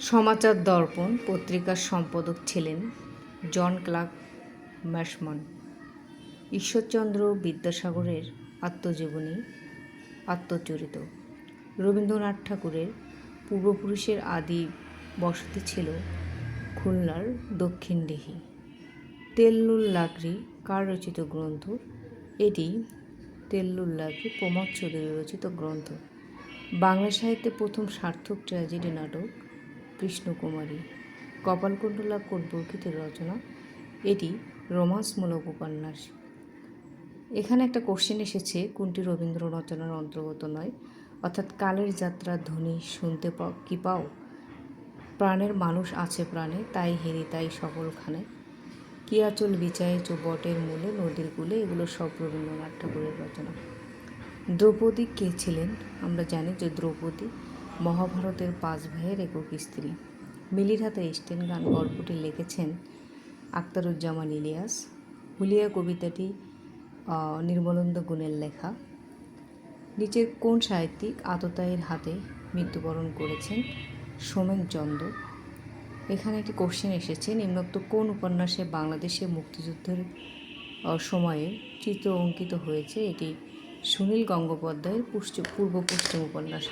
সমাচার দর্পণ পত্রিকার সম্পাদক ছিলেন জন ক্লার্ক ম্যাশমন। ঈশ্বরচন্দ্র বিদ্যাসাগরের আত্মজীবনী, আত্মচরিত। রবীন্দ্রনাথ ঠাকুরের পূর্বপুরুষের আদি বসতি ছিল খুলনার দক্ষিণদিঘি। তেল্লুল লাকড়ি কার রচিত গ্রন্থ? এটি তেল্লুল লাকড়ি প্রমথ চৌধুরী রচিত গ্রন্থ। বাংলা সাহিত্যে প্রথম সার্থক ট্র্যাজেডি নাটক কৃষ্ণকুমারী। কপালকুণ্ডলা কোন প্রকৃতির রচনা? এটি রোমান্সমূলক উপন্যাস। এখানে একটা কোশ্চেন এসেছে, কোনটি রবীন্দ্র রচনার অন্তর্গত নয়? অর্থাৎ কালের যাত্রার ধ্বনি শুনতে কি পাও? প্রাণের মানুষ আছে প্রাণে, তাই হেরি তাই সকলখানে। কি আঁচল বিচায়েছ বটের মূলে নদীর কূলে, এগুলো সব রবীন্দ্রনাথ ঠাকুরের রচনা। দ্রৌপদী কে ছিলেন? আমরা জানি যে দ্রৌপদী মহাভারতের 5 ভাইয়ের একক স্ত্রী। মিলির হাতে স্টেন গান গল্পটি লিখেছেন আখতারুজ্জামান ইলিয়াস। হুলিয়া কবিতাটি নির্মলেন্দু গুণের লেখা। নিচের কোন সাহিত্যিক আততায়ীর হাতে মৃত্যুবরণ করেছেন? সোমেন চন্দ। এখানে একটি কোশ্চেন এসেছে, নিম্নোক্ত কোন উপন্যাসে বাংলাদেশে মুক্তিযুদ্ধের সময়ে চিত্র অঙ্কিত হয়েছে? এটি সুনীল গঙ্গোপাধ্যায়ের পূর্ব পশ্চিম উপন্যাস।